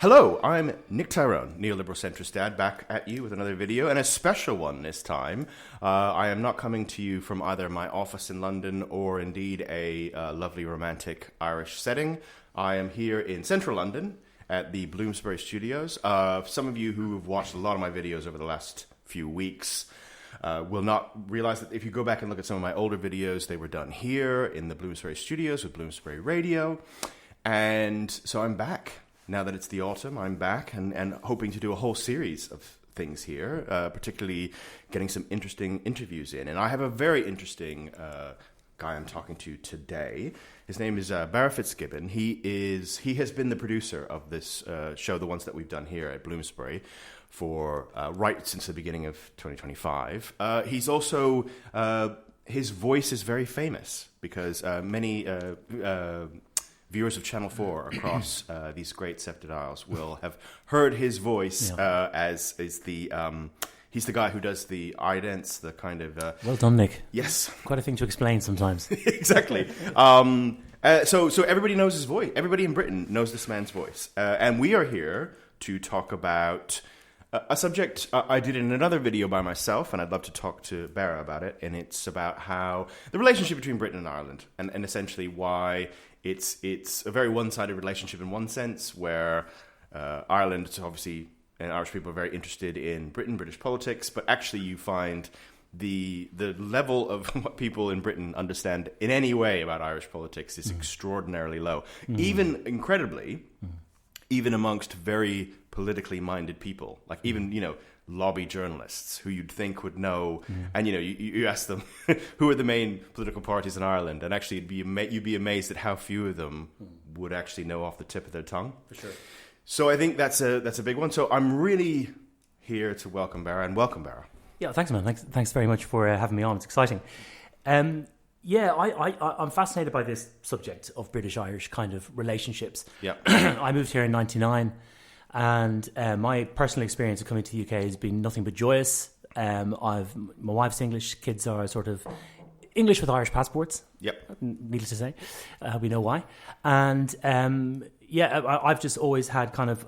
Hello, I'm Nick Tyrone, neoliberal centrist dad, back at you with another video, and a special one this time. I am not coming to you from either my office in London or indeed a lovely romantic Irish setting. I am here in central London at the Bloomsbury Studios. Some of you who have watched a lot of my videos over the last few weeks will not realize that if you go back and look at some of my older videos, they were done here in the Bloomsbury Studios with Bloomsbury Radio. And so I'm back. Now that it's the autumn, I'm back and hoping to do a whole series of things here, particularly getting some interesting interviews in. And I have a very interesting guy I'm talking to today. His name is Barra Fitzgibbon. He has been the producer of this show, the ones that we've done here at Bloomsbury, for right since the beginning of 2025. He's also, his voice is very famous because many viewers of Channel 4 across these great sceptred isles will have heard his voice as is the he's the guy who does the idents, the kind of well done, Nick. Yes, quite a thing to explain sometimes. Exactly. So everybody knows his voice. Everybody in Britain knows this man's voice, and we are here to talk about a subject I did in another video by myself, and I'd love to talk to Barra about it. And it's about how the relationship between Britain and Ireland, and essentially why it's a very one-sided relationship in one sense, where Ireland, obviously, and Irish people are very interested in British politics, but actually you find the level of what people in Britain understand in any way about Irish politics is extraordinarily low. Even incredibly, even amongst very politically minded people, like even, lobby journalists who you'd think would know, and you ask them who are the main political parties in Ireland, and actually you'd be amazed at how few of them would actually know off the tip of their tongue. For sure. So I think that's a big one. So I'm really here to welcome Barra, and welcome, Barra. Yeah, thanks, man. Thanks very much for having me on. It's exciting. I'm fascinated by this subject of British-Irish kind of relationships. Yeah. I moved here in '99. And my personal experience of coming to the UK has been nothing but joyous. My wife's English, kids are sort of English with Irish passports. Yep. Needless to say, we know why. And I've just always had kind of,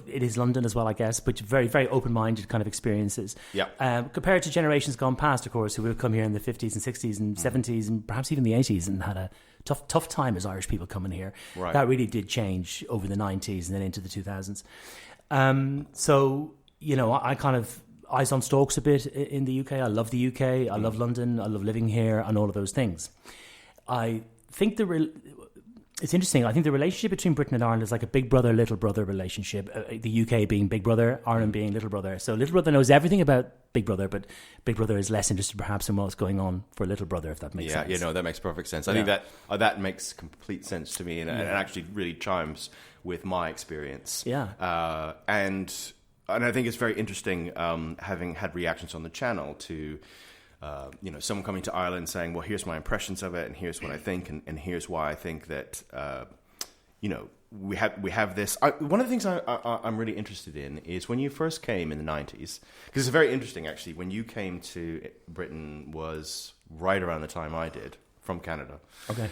it is London as well, I guess, but very, very open-minded kind of experiences. Yeah. Compared to generations gone past, of course, who would have come here in the 50s and 60s and 70s and perhaps even the 80s and had a tough time as Irish people coming here. Right. That really did change over the 90s and then into the 2000s. I kind of eyes on stalks a bit in the UK. I love the UK. I love London. I love living here and all of those things. I think it's interesting. I think the relationship between Britain and Ireland is like a big brother, little brother relationship. The UK being big brother, Ireland being little brother. So little brother knows everything about big brother, but big brother is less interested perhaps in what's going on for little brother, if that makes sense. Yeah, that makes perfect sense. I think that makes complete sense to me, and it actually really chimes with my experience. Yeah. And I think it's very interesting having had reactions on the channel to someone coming to Ireland saying, well, here's my impressions of it, and here's what I think, and here's why I think that, we have this. One of the things I'm really interested in is when you first came in the 90s, because it's very interesting, actually, when you came to Britain was right around the time I did, from Canada. Okay.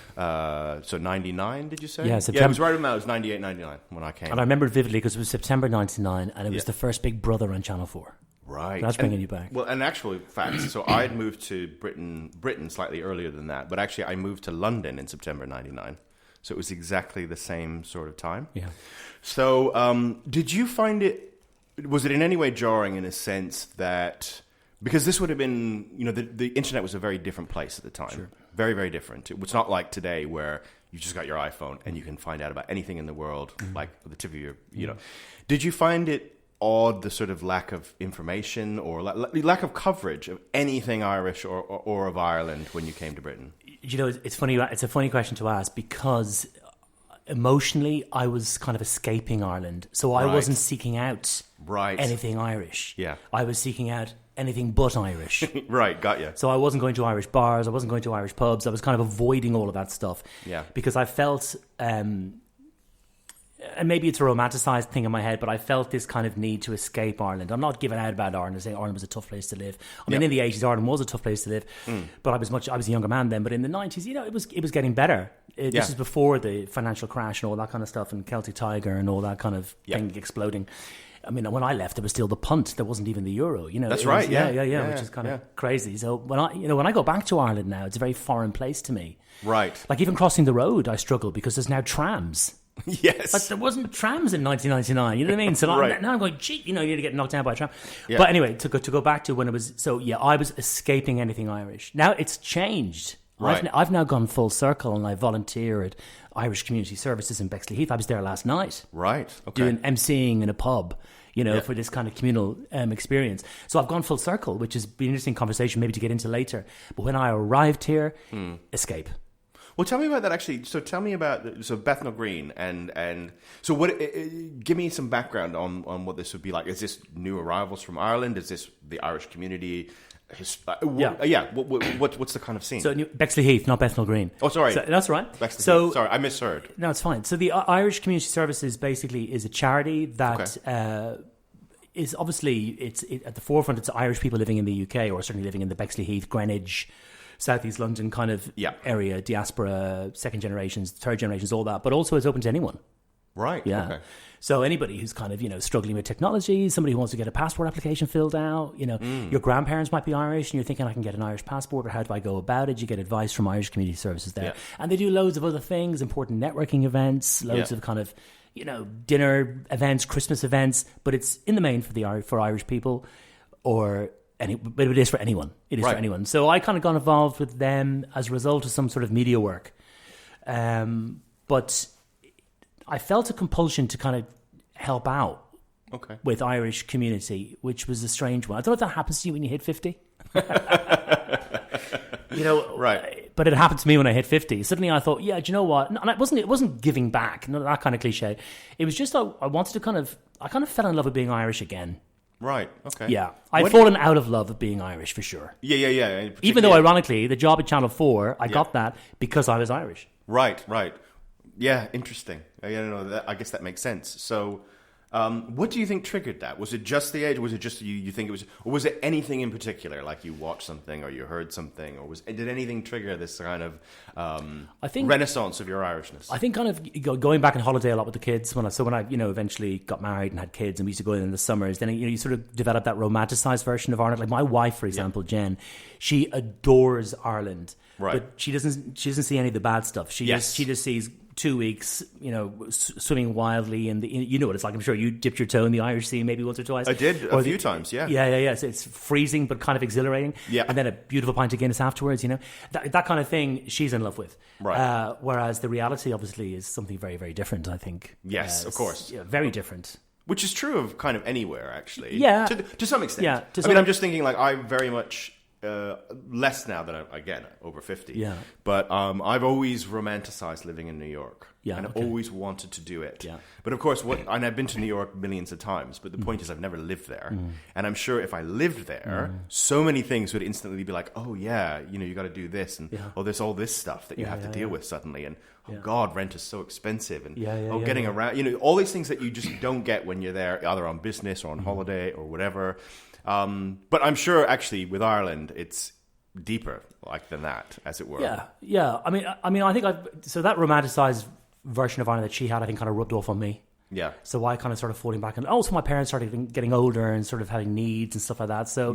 So 99, did you say? Yeah, September. Yeah, it was right around that. It was 98, 99 when I came. And I remember it vividly because it was September 99, and it was the first Big Brother on Channel 4. Right. That's bringing you back. Well, and actually, facts. So I had moved to Britain slightly earlier than that, but actually I moved to London in September 99. So it was exactly the same sort of time. Yeah. So did you find was it in any way jarring in a sense that, because this would have been, the internet was a very different place at the time. Sure. Very, very different. It was not like today where you just got your iPhone and you can find out about anything in the world, like with the tip of your, Did you find it odd, the sort of lack of information or lack of coverage of anything Irish or of Ireland when you came to Britain? It's funny. It's a funny question to ask because emotionally I was kind of escaping Ireland. So I wasn't seeking out anything Irish. Yeah. I was seeking out anything but Irish. Right, got you. So I wasn't going to Irish bars. I wasn't going to Irish pubs. I was kind of avoiding all of that stuff. Yeah. Because I felt... and maybe it's a romanticized thing in my head, but I felt this kind of need to escape Ireland. I'm not giving out about Ireland and saying Ireland was a tough place to live. I mean, in the 80s, Ireland was a tough place to live, but I was a younger man then. But in the 90s, it was getting better. This is before the financial crash and all that kind of stuff, and Celtic Tiger and all that kind of thing exploding. I mean, when I left, there was still the punt. There wasn't even the euro. That's right. Which is kind of crazy. So when I go back to Ireland now, it's a very foreign place to me. Right. Like even crossing the road, I struggle because there's now trams. Yes. Like there wasn't trams in 1999. You know what I mean? So now I'm going, gee, you need to get knocked down by a tram. Yeah. But anyway, to go back to when it was, I was escaping anything Irish. Now it's changed. Right. I've now gone full circle and I volunteer at Irish Community Services in Bexleyheath. I was there last night. Right. Okay. Doing emceeing in a pub, for this kind of communal experience. So I've gone full circle, which has been an interesting conversation maybe to get into later. But when I arrived here, escape. Well, tell me about that actually. So tell me about Bethnal Green and so what? Give me some background on what this would be like. Is this new arrivals from Ireland? Is this the Irish community? What's the kind of scene? So Bexleyheath, not Bethnal Green. Oh, sorry. So, that's right. Sorry, I misheard. No, it's fine. So the Irish Community Services basically is a charity that is obviously it's at the forefront. It's Irish people living in the UK or certainly living in the Bexleyheath, Greenwich, Southeast London kind of area, diaspora, second generations, third generations, all that. But also it's open to anyone. Right. Yeah. Okay. So anybody who's kind of, struggling with technology, somebody who wants to get a passport application filled out, your grandparents might be Irish and you're thinking I can get an Irish passport, but how do I go about it? You get advice from Irish Community Services there. Yeah. And they do loads of other things, important networking events, loads of kind of, dinner events, Christmas events, but it's in the main for Irish people but it is for anyone. It is for anyone. So I kind of got involved with them as a result of some sort of media work. But I felt a compulsion to kind of help out with Irish community, which was a strange one. I don't know if that happens to you when you hit 50. Right. But it happened to me when I hit 50. Suddenly I thought, do you know what? And it wasn't giving back, not that kind of cliche. It was just I wanted to I kind of fell in love with being Irish again. Right. Okay. Yeah. I've fallen out of love of being Irish for sure. Yeah. Even though, ironically, the job at Channel 4, I got that because I was Irish. Right. Yeah, interesting. I guess that makes sense. So, what do you think triggered that? Was it just the age? Or was it just you think it was? Or was it anything in particular? Like you watched something or you heard something? Or did anything trigger this kind of renaissance of your Irishness? I think kind of going back on holiday a lot with the kids. When I eventually got married and had kids and we used to go in the summers, then you sort of develop that romanticized version of Ireland. Like my wife, for example, Jen, she adores Ireland. Right. But she doesn't see any of the bad stuff. She just sees 2 weeks, swimming wildly in the, what it's like. I'm sure you dipped your toe in the Irish Sea maybe once or twice. I did a few times, yeah. Yeah. So it's freezing but kind of exhilarating. Yeah. And then a beautiful pint of Guinness afterwards, That kind of thing she's in love with. Right. Whereas the reality obviously is something very, very different, I think. Yes, of course. Yeah, very different. Which is true of kind of anywhere, actually. Yeah. To some extent. Yeah. I'm just thinking like I very much... less now that I'm, again, over 50. Yeah. But I've always romanticized living in New York. Yeah. And I've always wanted to do it. Yeah. But of course, and I've been to New York millions of times, but the point is I've never lived there. And I'm sure if I lived there, so many things would instantly be like, oh yeah, you got to do this and there's all this stuff that you have to deal with suddenly. And God, rent is so expensive. And getting around, all these things that you just don't get when you're there, either on business or on holiday or whatever. But I'm sure actually with Ireland, it's deeper than that, as it were. Yeah. I mean, I think so that romanticized version of Ireland that she had, I think, kind of rubbed off on me. Yeah. So I kind of started falling back, and also my parents started getting older and sort of having needs and stuff like that. So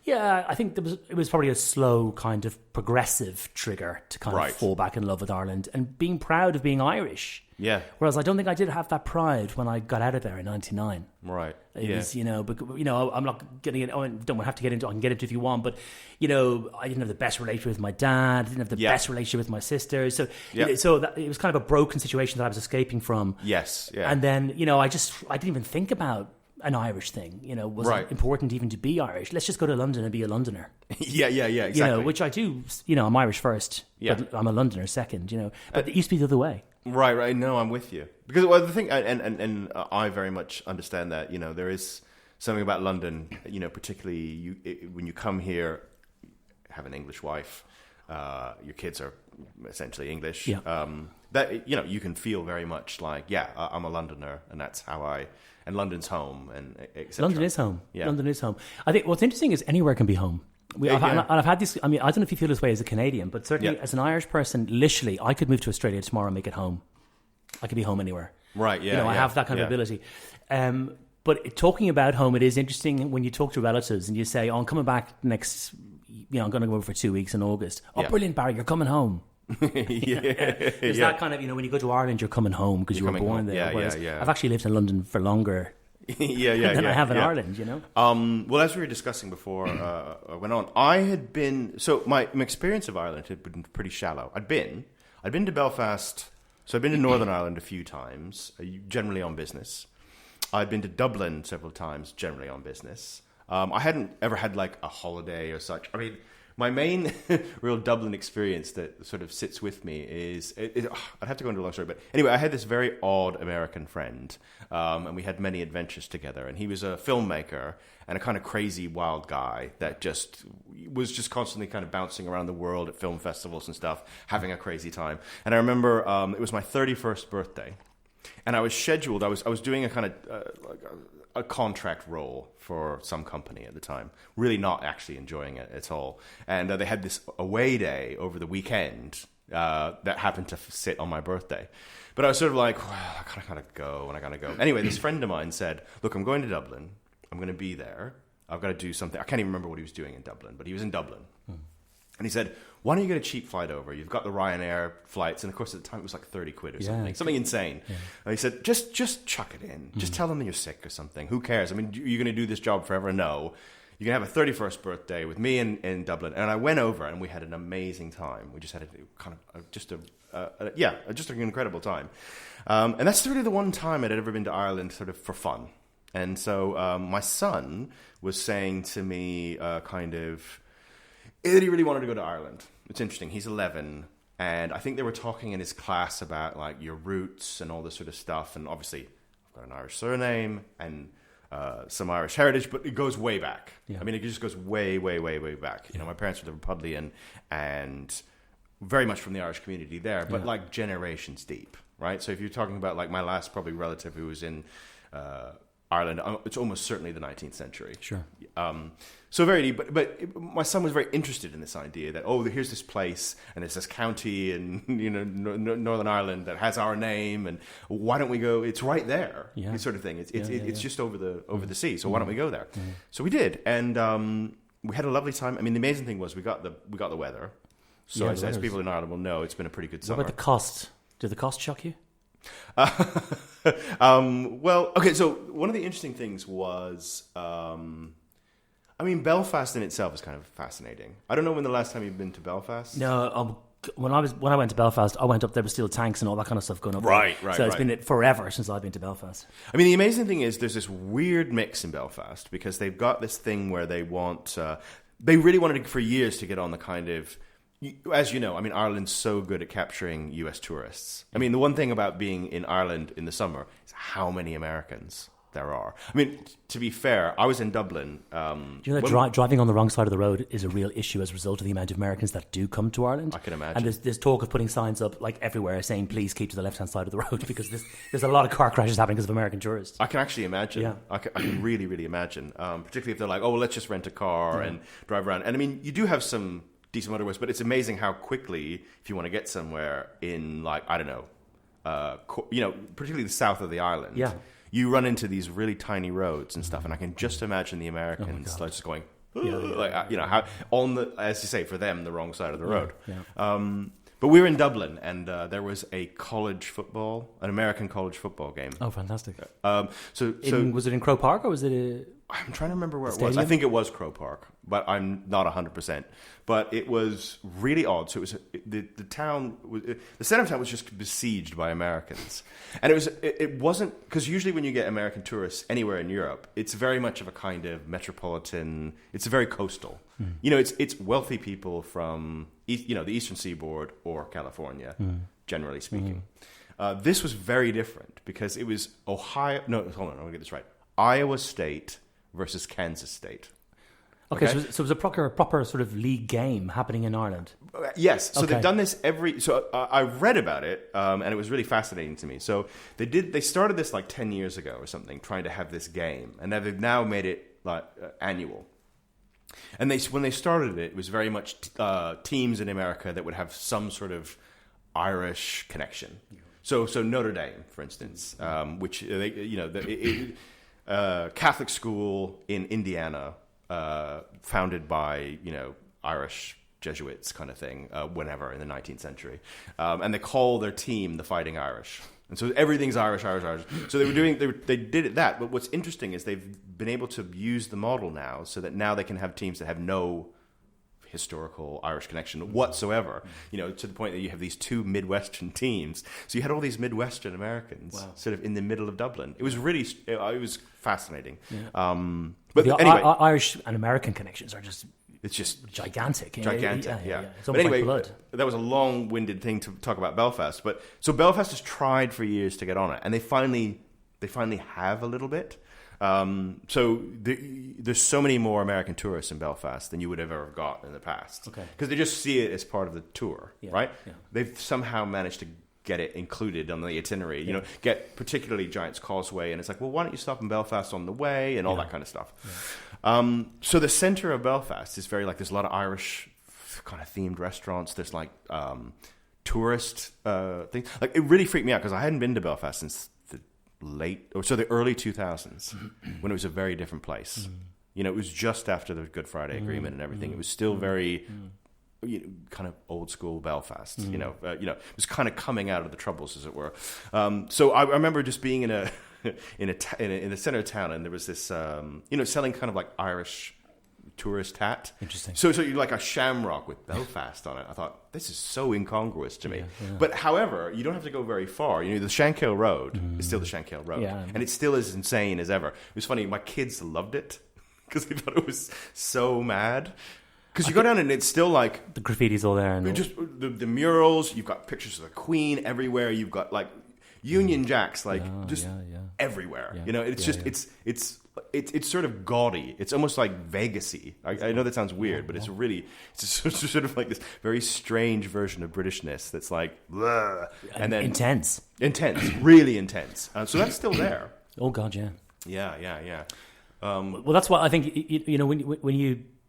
I think it was probably a slow kind of progressive trigger to kind of fall back in love with Ireland and being proud of being Irish. Yeah. Whereas I don't think I did have that pride when I got out of there in '99. Right. It was, but I'm not getting it. I don't have to get into. I can get into if you want, but I didn't have the best relationship with my dad. I didn't have the best relationship with my sister. So, so it was kind of a broken situation that I was escaping from. Yes. Yeah. And then I didn't even think about an Irish thing. Was it important even to be Irish? Let's just go to London and be a Londoner. Yeah. Exactly. Which I do. I'm Irish first, but I'm a Londoner second. But it used to be the other way. Right. No, I'm with you. Because the thing, and I very much understand that, there is something about London, particularly when you come here, have an English wife, your kids are essentially English. Yeah. That you can feel very much like, I'm a Londoner, and that's how and London's home, and etc. London is home. Yeah. London is home. I think what's interesting is anywhere can be home. I've had this. I mean, I don't know if you feel this way as a Canadian, but certainly as an Irish person, literally, I could move to Australia tomorrow and make it home. I could be home anywhere. Right. Yeah. I have that kind of ability. But talking about home, it is interesting when you talk to relatives and you say, "Oh, I'm coming back next. I'm going to go over for 2 weeks in August." Oh, brilliant, Barry, you're coming home. There's that kind of, when you go to Ireland, you're coming home because you were born there. Whereas I've actually lived in London for longer than I have in Ireland, Well, as we were discussing before I went on, I had been, so my experience of Ireland had been pretty shallow. I'd been to Belfast, so I'd been to Northern Ireland a few times, generally on business. I'd been to Dublin several times, generally on business. I hadn't ever had like a holiday or such. I mean, my main real Dublin experience that sort of sits with me is, I'd have to go into a long story, but anyway, I had this very odd American friend, and we had many adventures together, and he was a filmmaker and a kind of crazy wild guy that was just constantly kind of bouncing around the world at film festivals and stuff, having a crazy time. And I remember it was my 31st birthday, and I was scheduled, I was doing a kind of a contract role for some company at the time, really not actually enjoying it at all. And they had this away day over the weekend that happened to sit on my birthday. But I was sort of like, well, I gotta go, and I gotta go. Anyway, this friend of mine said, look, I'm going to Dublin. I'm going to be there. I've got to do something. I can't even remember what he was doing in Dublin, but he was in Dublin. And he said, why don't you get a cheap flight over? You've got the Ryanair flights. And of course, at the time, it was like 30 quid or something insane. Yeah. And he said, just chuck it in. Just tell them that you're sick or something. Who cares? I mean, you're going to do this job forever? No. You can have a 31st birthday with me in Dublin. And I went over and we had an amazing time. We just had just an incredible time. And that's really the one time I'd ever been to Ireland sort of for fun. And so my son was saying to me that he really wanted to go to Ireland. It's interesting. He's 11, and I think they were talking in his class about like your roots and all this sort of stuff. And obviously, I've got an Irish surname and some Irish heritage, but it goes way back. Yeah. I mean, it just goes way, way, way, way back. My parents were Liverpudlian and very much from the Irish community there, but like generations deep, right? So if you're talking about like my last probably relative who was in Ireland, it's almost certainly the 19th century. Sure. So very deep, but my son was very interested in this idea that, here's this place and there's this county in Northern Ireland that has our name, and why don't we go? It's right there, sort of thing. It's just over the sea. So why don't we go there? So we did, and we had a lovely time. I mean, the amazing thing was we got the weather. So as people in Ireland will know, it's been a pretty good summer. What about the cost? Did the cost shock you? Well, okay, so one of the interesting things was, Belfast in itself is kind of fascinating. I don't know when the last time you've been to Belfast. No, when I went to Belfast, I went up there with steel tanks and all that kind of stuff going up. Right. So it's been forever since I've been to Belfast. I mean, the amazing thing is there's this weird mix in Belfast because they've got this thing where they really wanted for years to get on the kind of, as you know, I mean, Ireland's so good at capturing U.S. tourists. I mean, the one thing about being in Ireland in the summer is how many Americans there are. I mean, to be fair, I was in Dublin. Do you know that driving on the wrong side of the road is a real issue as a result of the amount of Americans that do come to Ireland? I can imagine. And there's talk of putting signs up like everywhere saying, please keep to the left-hand side of the road because there's a lot of car crashes happening because of American tourists. I can actually imagine. Yeah. I can really, really imagine. Particularly if they're like, let's just rent a car and drive around. And I mean, you do have some decent motorways, but it's amazing how quickly, if you want to get somewhere in, like, I don't know, particularly the south of the island, you run into these really tiny roads and stuff, and I can just imagine the Americans just going, how on the, as you say, for them, the wrong side of the road. But we were in Dublin, and there was an American college football game. Oh, fantastic! So was it in Croke Park or was it? I'm trying to remember where it was. I think it was Croke Park, but I'm not 100%. But it was really odd. So it was the town. The center of town was just besieged by Americans, and it wasn't because usually when you get American tourists anywhere in Europe, it's very much of a kind of metropolitan. It's very coastal. It's wealthy people from the Eastern Seaboard or California, generally speaking. This was very different because it was Ohio. No, hold on, I'm gonna get this right. Iowa State versus Kansas State. Okay, so it was a proper sort of league game happening in Ireland. Yes, so Okay. they've done this I read about it, and it was really fascinating to me. So they started this like 10 years ago or something, trying to have this game, and they've now made it like annual. And when they started it, it was very much teams in America that would have some sort of Irish connection. So Notre Dame, for instance, which Catholic school in Indiana, founded by Irish Jesuits kind of thing, whenever in the 19th century, and they call their team the Fighting Irish, and so everything's Irish. So they did it that. But what's interesting is they've been able to use the model now, so that now they can have teams that have no historical Irish connection whatsoever, to the point that you have these two Midwestern teams. So you had all these Midwestern Americans sort of in the middle of Dublin. It was really, it was fascinating. Yeah. But the anyway, Irish and American connections are just gigantic. Yeah. It's But almost anyway, like blood. that was a long-winded thing to talk about Belfast. But so Belfast has tried for years to get on it, and they finally have a little bit. So there's so many more American tourists in Belfast than you would have ever got in the past. Okay. Because they just see it as part of the tour, right? Yeah. They've somehow managed to get it included on the itinerary. Get particularly Giant's Causeway, and it's like, well, why don't you stop in Belfast on the way and all that kind of stuff. Yeah. So the center of Belfast is very like, there's a lot of Irish kind of themed restaurants. There's like tourist things. Like, it really freaked me out because I hadn't been to Belfast since the early 2000s, when it was a very different place. It was just after the Good Friday Agreement and everything. It was still very kind of old school Belfast. It was kind of coming out of the Troubles, as it were. So I remember just being in the center of town, and there was this selling kind of like Irish tourist hat. Interesting. So you like a shamrock with Belfast on it. I thought, this is so incongruous to me. Yeah. But however, you don't have to go very far. The Shankill Road is still the Shankill Road, and it's still as insane as ever. It was funny. My kids loved it because they thought it was so mad. Because you go down and it's still like the graffiti's all there, and just the murals. You've got pictures of the Queen everywhere. You've got like Union Jacks everywhere. It's It's sort of gaudy. It's almost like Vegas-y. I know that sounds weird, but it's sort of like this very strange version of Britishness that's like, bleh, and then intense, really intense. So that's still there. Oh God, yeah. Yeah. Well, that's what I think.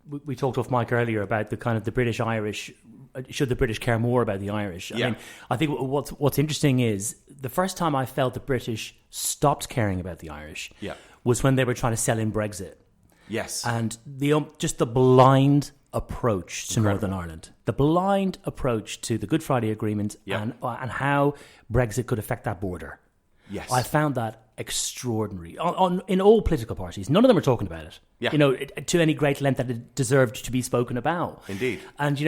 When we talked off mic earlier about the kind of the British Irish. Should the British care more about the Irish? I mean, I think what's interesting is the first time I felt the British stopped caring about the Irish was when they were trying to sell in Brexit. Yes. And just the blind approach to Northern Ireland, the blind approach to the Good Friday Agreement and how Brexit could affect that border. Yes. I found that extraordinary in all political parties. None of them are talking about it. Yeah. To any great length that it deserved to be spoken about. Indeed. And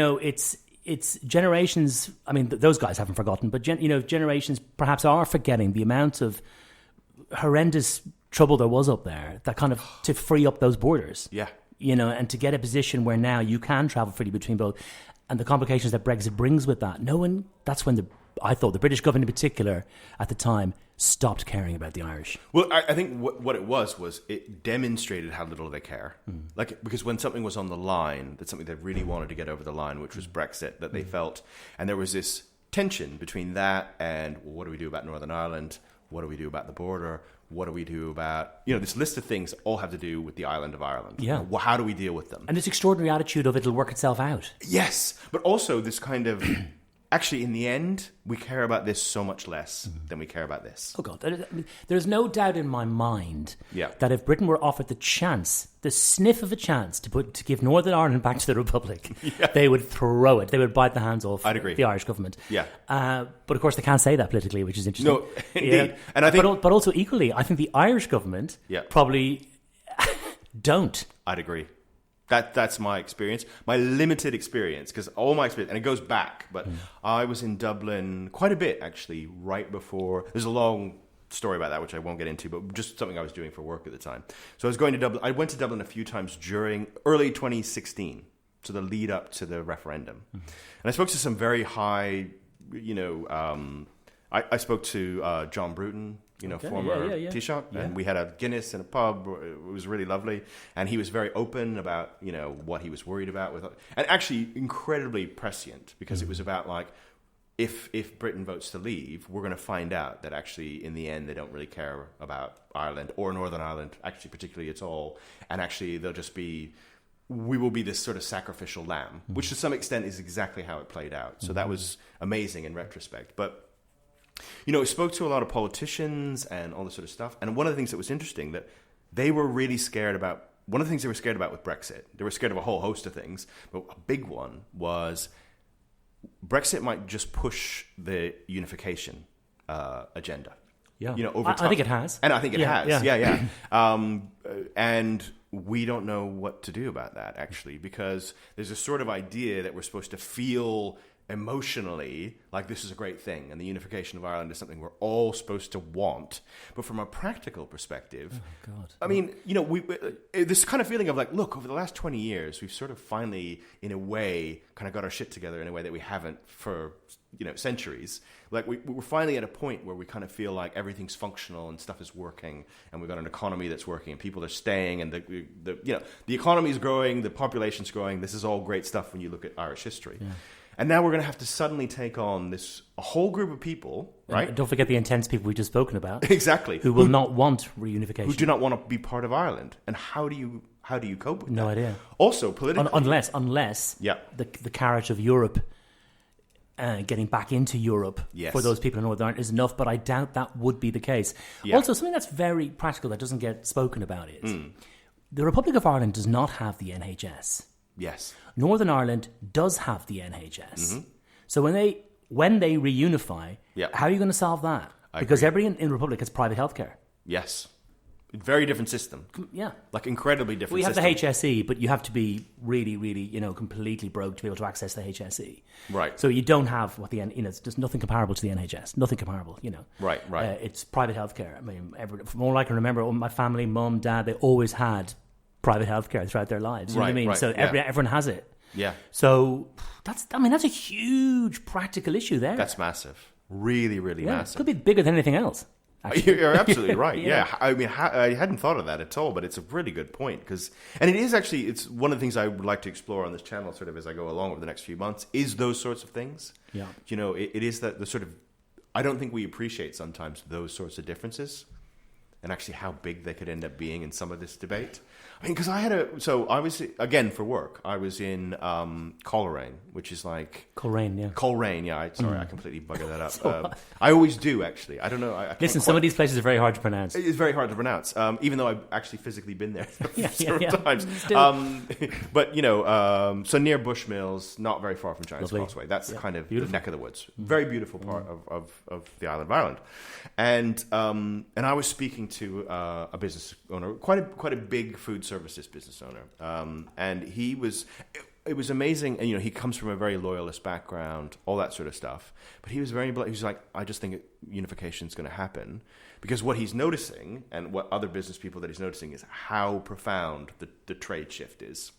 it's generations. I mean, those guys haven't forgotten, but generations perhaps are forgetting the amount of horrendous trouble there was up there. That kind of to free up those borders. Yeah. And to get a position where now you can travel freely between both, and the complications that Brexit brings with that. That's when I thought the British government in particular at the time stopped caring about the Irish. Well, I think what it was it demonstrated how little they care. Like, because when something was on the line, that's something they really wanted to get over the line, which was Brexit, that they felt. And there was this tension between that and, well, what do we do about Northern Ireland? What do we do about the border? What do we do about, this list of things all have to do with the island of Ireland. Yeah. Well, how do we deal with them? And this extraordinary attitude of it'll work itself out. Yes. But also this kind of, actually, in the end, we care about this so much less than we care about this. Oh, God. There's no doubt in my mind that if Britain were offered the sniff of a chance to give Northern Ireland back to the Republic, they would throw it. They would bite the hands off the Irish government. Yeah. But, of course, they can't say that politically, which is interesting. No, indeed. And I think, but also equally, I think the Irish government probably don't. I'd agree. That's my experience, my limited experience, because all my experience, and it goes back, but I was in Dublin quite a bit, actually, right before. There's a long story about that, which I won't get into, but just something I was doing for work at the time. So I was going to Dublin. I went to Dublin a few times during early 2016, so the lead up to the referendum. And I spoke to some very high, I spoke to John Bruton. former Taoiseach, and we had a Guinness in a pub. It was really lovely, and he was very open about what he was worried about and actually incredibly prescient, because it was about like, if Britain votes to leave, we're going to find out that actually in the end they don't really care about Ireland or Northern Ireland, actually particularly at all, and actually we will be this sort of sacrificial lamb, which to some extent is exactly how it played out. So that was amazing in retrospect, but. I spoke to a lot of politicians and all this sort of stuff. And one of the things that was interesting, that they were really scared about, one of the things they were scared about with Brexit, they were scared of a whole host of things, but a big one was Brexit might just push the unification agenda. Yeah, over time. I think it has. And I think it has. Yeah. And we don't know what to do about that, actually, because there's a sort of idea that we're supposed to feel emotionally like this is a great thing, and the unification of Ireland is something we're all supposed to want. But from a practical perspective, I mean, this kind of feeling of like, look, over the last 20 years, we've sort of finally, in a way, kind of got our shit together in a way that we haven't for centuries. Like we're finally at a point where we kind of feel like everything's functional and stuff is working, and we've got an economy that's working, and people are staying, and the economy is growing, the population's growing. This is all great stuff when you look at Irish history. Yeah. And now we're going to have to suddenly take on a whole group of people, right? And don't forget the intense people we've just spoken about. Exactly. Who will not want reunification. Who do not want to be part of Ireland. And how do you cope with that? No idea. Also, politically. Unless the carrot of Europe, getting back into Europe for those people in Northern Ireland is enough, but I doubt that would be the case. Yeah. Also, something that's very practical that doesn't get spoken about is the Republic of Ireland does not have the NHS. Yes. Northern Ireland does have the NHS. Mm-hmm. So when they reunify, how are you going to solve that? Because everyone in the Republic has private healthcare. Yes. Very different system. Yeah. Like incredibly different We have system. the HSE, but you have to be really, really, completely broke to be able to access the HSE. Right. So you don't have it's just nothing comparable to the NHS. Nothing comparable, Right. It's private healthcare. I mean, from all I can remember, my family, mum, dad, they always had private healthcare throughout their lives. You know what I mean? Right, so everyone has it. Yeah. So that's a huge practical issue there. That's massive. Really, really massive. It could be bigger than anything else. You're absolutely right. Yeah. I mean, I hadn't thought of that at all, but it's a really good point. And it is actually, it's one of the things I would like to explore on this channel sort of as I go along over the next few months, is those sorts of things. Yeah. It is that the sort of, I don't think we appreciate sometimes those sorts of differences and actually how big they could end up being in some of this debate. I mean, because I was, again, for work, I was in Coleraine, which is like... Coleraine, yeah. Coleraine, yeah. Sorry, I completely buggered that up. I always do, actually. I don't know. Listen, some of these places are very hard to pronounce. It's very hard to pronounce, even though I've actually physically been there several times. But, so near Bushmills, not very far from Giant's Crossway. That's kind of the neck of the woods. Very beautiful part of the island of Ireland. And I was speaking to a business owner, quite a big food services business owner, and it was amazing. And he comes from a very loyalist background, all that sort of stuff. But he was he was like, I just think unification is going to happen, because what he's noticing, and what other business people that he's noticing, is how profound the trade shift is.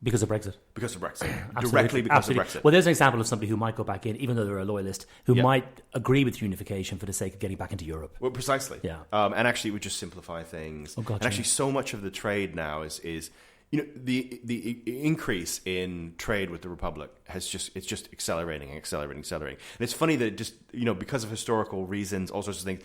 Because of Brexit. Because of Brexit. Directly because of Brexit. Well, there's an example of somebody who might go back in, even though they're a loyalist, who might agree with unification for the sake of getting back into Europe. Well, precisely. Yeah. And actually, it would just simplify things. Oh, God, and actually, so much of the trade now is the increase in trade with the Republic it's just accelerating. And it's funny that it just, because of historical reasons, all sorts of things,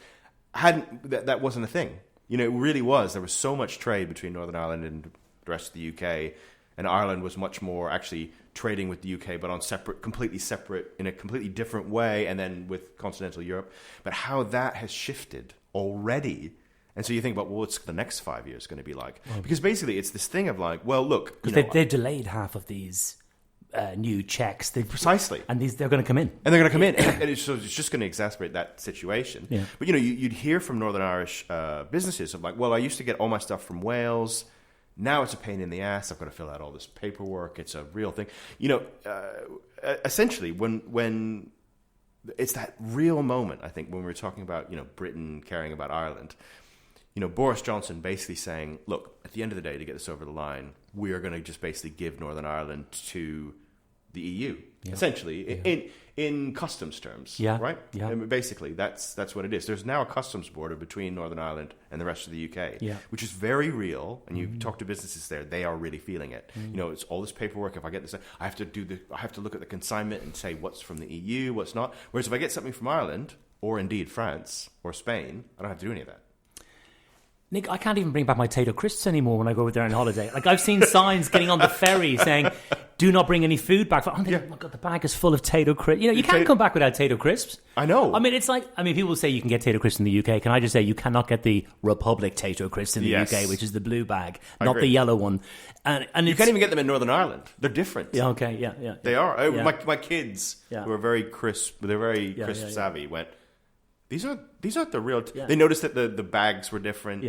that wasn't a thing. It really was. There was so much trade between Northern Ireland and the rest of the UK. And Ireland was much more actually trading with the UK, but on completely separate, in a completely different way, and then with continental Europe. But how that has shifted already. And so you think about, what's the next 5 years going to be like? Because basically it's this thing of like, well, look. They delayed half of these new checks. Precisely. And they're going to come in. And they're going to come in. And it's just going to exacerbate that situation. Yeah. But, you'd hear from Northern Irish businesses of like, well, I used to get all my stuff from Wales. Now it's a pain in the ass. I've got to fill out all this paperwork. It's a real thing. Essentially, when it's that real moment, I think, when we're talking about, Britain caring about Ireland, Boris Johnson basically saying, look, at the end of the day, to get this over the line, we are going to just basically give Northern Ireland to the EU, essentially, in customs terms, right? Yeah. I mean, basically, that's what it is. There's now a customs border between Northern Ireland and the rest of the UK, which is very real. And you talk to businesses there; they are really feeling it. You know, it's all this paperwork. If I get this, I have to look at the consignment and say what's from the EU, what's not. Whereas if I get something from Ireland, or indeed France or Spain, I don't have to do any of that. Nick, I can't even bring back my Tato crisps anymore when I go over there on holiday. Like, I've seen signs getting on the ferry saying, "Do not bring any food back." I'm thinking, oh my God, the bag is full of Tato crisps. You know, you can't come back without Tato crisps. I know. I mean, it's like, people say you can get Tato crisps in the UK. Can I just say you cannot get the Republic Tato crisps in the UK, which is the blue bag, not the yellow one. And you can't even get them in Northern Ireland. They're different. Yeah, okay, yeah. They are. My kids, who are very crisp, they're very crisp savvy, went, These aren't the real. They noticed that the bags were different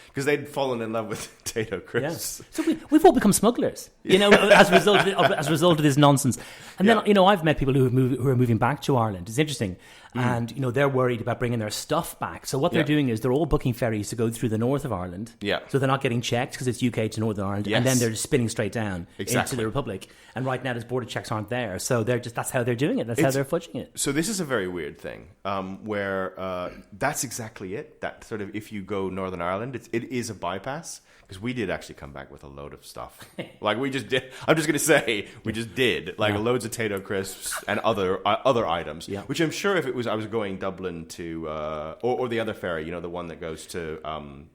because they'd fallen in love with Tato crisps. So we've all become smugglers, you know, as a result of this nonsense. And then, you know, I've met people who are moving back to Ireland. It's interesting, and you know, they're worried about bringing their stuff back. So what they're doing is they're all booking ferries to go through the north of Ireland. So they're not getting checked because it's UK to Northern Ireland, and then they're just spinning straight down into the Republic. And right now, those border checks aren't there, so that's how they're doing it. That's how they're fudging it. So this is a very weird thing, where that's exactly it. That sort of, if you go Northern Ireland, it is a bypass, because we did actually come back with a load of stuff. Like, we just did. I'm just going to say we just did loads of Tato crisps and other items. Which I'm sure if I was going Dublin to or the other ferry, you know, the one that goes to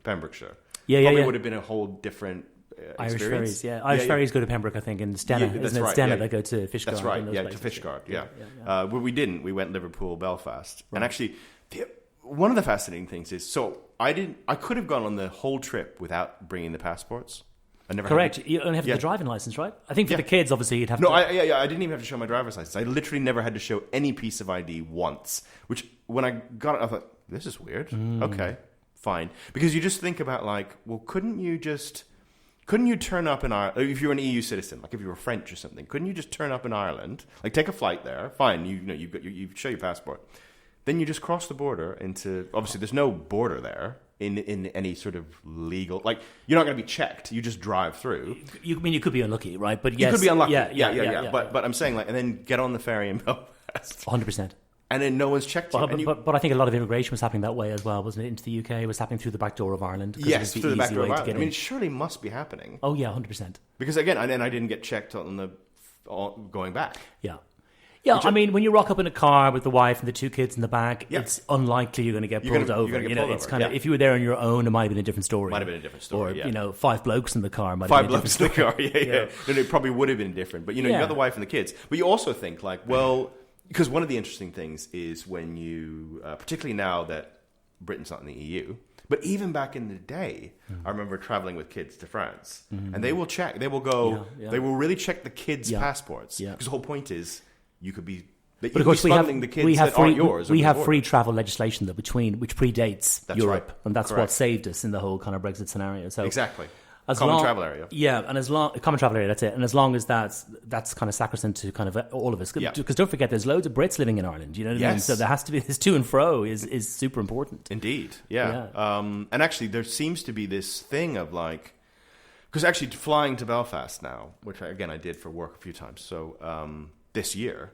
Pembrokeshire. Probably would have been a whole different. Irish ferries, Irish ferries go to Pembroke, I think, and Stena, isn't it? Stena that go to Fishguard. That's right, to Fishguard, But we didn't. We went Liverpool, Belfast, and actually, one of the fascinating things is, so I could have gone on the whole trip without bringing the passports. I never. Correct. You only have the driving license, right? I think for the kids, obviously, you'd have. No, I didn't even have to show my driver's license. I literally never had to show any piece of ID once. Which, when I got it, I thought, this is weird. Okay, fine, because you just think about, like, well, couldn't you turn up in Ireland, if you're an EU citizen, like if you were French or something, couldn't you just turn up in Ireland, like take a flight there, fine, you show your passport, then you just cross the border into, obviously there's no border there in any sort of legal, like, you're not going to be checked, you just drive through. You could be unlucky, right? But yes, you could be unlucky, yeah. But I'm saying, like, and then get on the ferry in Belfast. 100%. And then no one's checked you. But I think a lot of immigration was happening that way as well, wasn't it? Into the UK, it was happening through the back door of Ireland. Yes, through the back door of Ireland. I mean, it surely must be happening. Oh yeah, 100%. Because again, and then I didn't get checked on going back. Yeah. I mean, when you rock up in a car with the wife and the two kids in the back, it's unlikely you're going to get pulled over. It's kind of, if you were there on your own, it might have been a different story. Or you know, 5 blokes in the car. Might have been a different story. Yeah. No, it probably would have been different. But you got the wife and the kids. But you also think, like, well. Because one of the interesting things is when you, particularly now that Britain's not in the EU, but even back in the day, I remember traveling with kids to France, and they will check, they will go, they will really check the kids' passports. Because the whole point is, you could be, but of course the kids that aren't yours. We have free travel legislation, though, which predates Europe, and that's what saved us in the whole kind of Brexit scenario. So exactly. Common travel area. Yeah, and common travel area, that's it. And as long as that's kind of sacrosanct to kind of all of us. Because don't forget, there's loads of Brits living in Ireland, you know what I mean? So there has to be this to and fro is super important. Indeed, yeah. And actually, there seems to be this thing of, like, because actually flying to Belfast now, which I did for work a few times, so this year,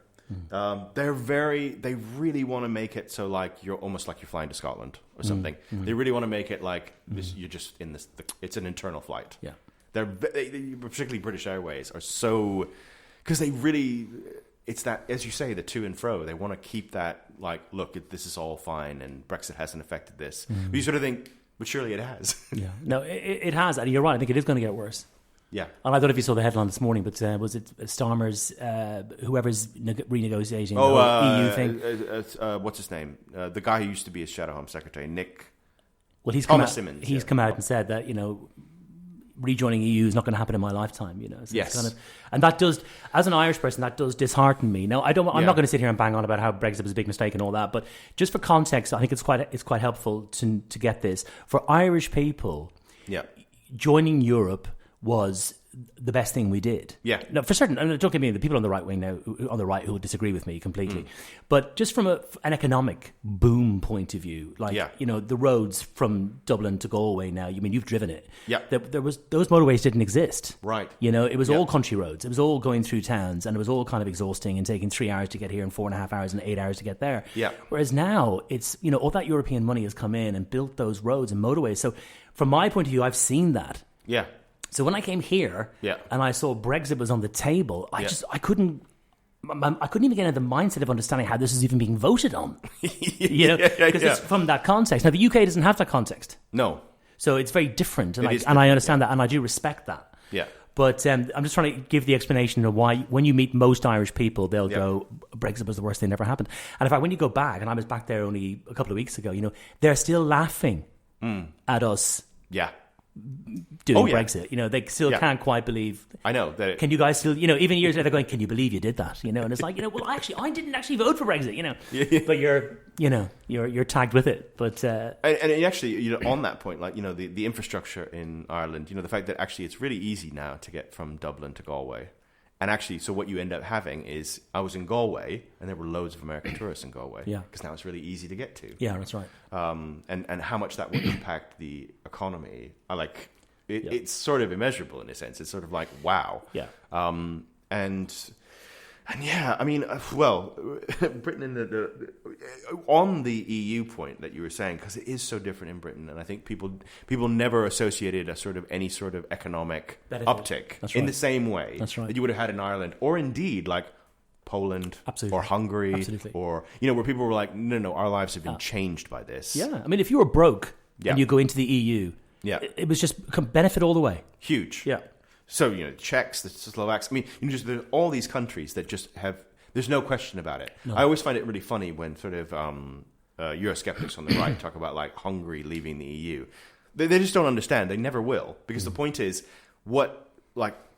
they really want to make it so, like, you're almost like you're flying to Scotland or something. They really want to make it like this, you're just in this. It's an internal flight. Yeah, they particularly British Airways are so, because they really, it's that, as you say, the to and fro. They want to keep that, like, look, this is all fine, and Brexit hasn't affected this. But you sort of think, but surely it has. No, it has, and you're right. I think it is going to get worse. Yeah, and I don't know if you saw the headline this morning, but was it Starmer's, whoever's renegotiating the EU thing? What's his name? The guy who used to be his Shadow Home Secretary, Nick. Well, he's come out and said that, you know, rejoining EU is not going to happen in my lifetime. You know, so yes, it's kind of, and that does, as an Irish person, that does dishearten me. Now, I'm not going to sit here and bang on about how Brexit was a big mistake and all that, but just for context, I think it's quite helpful to get this for Irish people. Yeah, joining Europe was the best thing we did. Yeah. No, for certain. I mean, don't get me wrong, the people on the right wing now, on the right, who will disagree with me completely. But just from an economic boom point of view, like, the roads from Dublin to Galway now, you've driven it. Yeah. Those motorways didn't exist. Right. It was all country roads. It was all going through towns, and it was all kind of exhausting and taking 3 hours to get here and 4.5 hours and 8 hours to get there. Yeah. Whereas now it's, all that European money has come in and built those roads and motorways. So from my point of view, I've seen that. Yeah. So when I came here and I saw Brexit was on the table, I couldn't even get into the mindset of understanding how this is even being voted on. Because it's from that context. Now, the UK doesn't have that context. No. So it's very different, and I understand that, and I do respect that. Yeah. But I'm just trying to give the explanation of why, when you meet most Irish people, they'll go, Brexit was the worst thing that ever happened. And in fact, when you go back, and I was back there only a couple of weeks ago, they're still laughing at us. Yeah. Doing Brexit, they still can't quite believe. I know that. Can you guys still, even years later, going, can you believe you did that? And it's like, well, actually, I didn't actually vote for Brexit, but you're tagged with it. But and actually, on that point, like the infrastructure in Ireland, the fact that actually it's really easy now to get from Dublin to Galway. And actually, so what you end up having is, I was in Galway, and there were loads of American tourists in Galway. Yeah. Because now it's really easy to get to. Yeah, that's right. And how much that will impact the economy, it's sort of immeasurable in a sense. It's sort of like, wow. Yeah. And yeah, I mean, well, Britain in on the EU point that you were saying, because it is so different in Britain, and I think people never associated any sort of economic uptick in the same way that you would have had in Ireland, or indeed like Poland or Hungary, or where people were like, no, our lives have been changed by this. Yeah, I mean, if you were broke and you go into the EU, it was just benefit all the way. Huge. Yeah. So, Czechs, the Slovaks, I mean, there's all these countries that just have, there's no question about it. No. I always find it really funny when sort of Euro-skeptics on the right talk about like Hungary leaving the EU. They just don't understand. They never will. Because the point is, what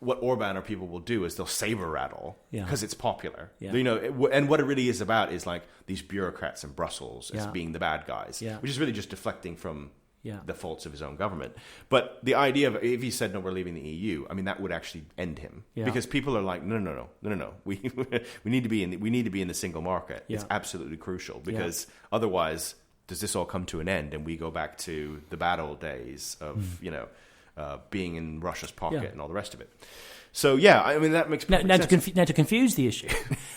Orban or people will do is they'll saber rattle because it's popular. Yeah. And what it really is about is like these bureaucrats in Brussels as being the bad guys, which is really just deflecting from the faults of his own government. But the idea of, if he said, no, we're leaving the EU, I mean, that would actually end him. Yeah. Because people are like, no. We need to be in the single market. Yeah. It's absolutely crucial, because otherwise, does this all come to an end and we go back to the bad old days of, being in Russia's pocket and all the rest of it. So, I mean, that makes perfect sense. Now, to confuse the issue,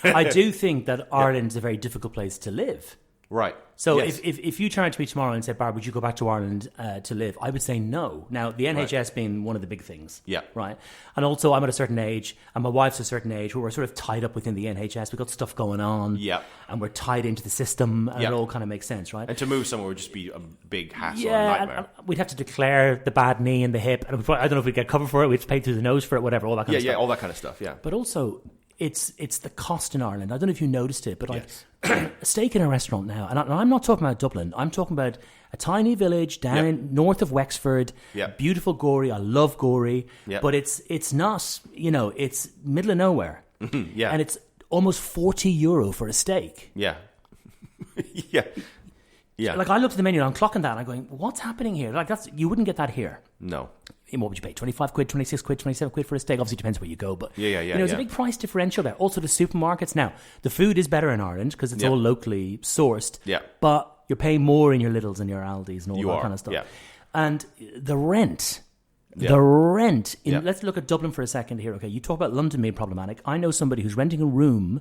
I do think that Ireland is a very difficult place to live. Right. So if you turned to me tomorrow and said, Barb, would you go back to Ireland to live? I would say no. Now, the NHS being one of the big things. Yeah. Right. And also, I'm at a certain age, and my wife's a certain age, where we're sort of tied up within the NHS. We've got stuff going on. Yeah. And we're tied into the system, and it all kind of makes sense, right? And to move somewhere would just be a big hassle and nightmare. And we'd have to declare the bad knee and the hip. And I don't know if we'd get covered for it. We'd pay through the nose for it, whatever, all that kind of stuff. Yeah, all that kind of stuff, yeah. But also, it's the cost in Ireland. I don't know if you noticed it, but a steak in a restaurant now, and I'm not talking about Dublin, I'm talking about a tiny village down in north of Wexford, beautiful Gorey, I love Gorey, but it's not, it's middle of nowhere, and it's almost €40 for a steak. Yeah. Like, I looked at the menu and I'm clocking that and I'm going, what's happening here? Like, you wouldn't get that here. No. What would you pay? 25 quid, 26 quid, 27 quid for a steak? Obviously, it depends where you go, but there's a big price differential there. Also, the supermarkets. Now, the food is better in Ireland because it's all locally sourced, but you're paying more in your Lidls and your Aldi's and all that kind of stuff. Yeah. And the rent. Let's look at Dublin for a second here. Okay, you talk about London being problematic. I know somebody who's renting a room.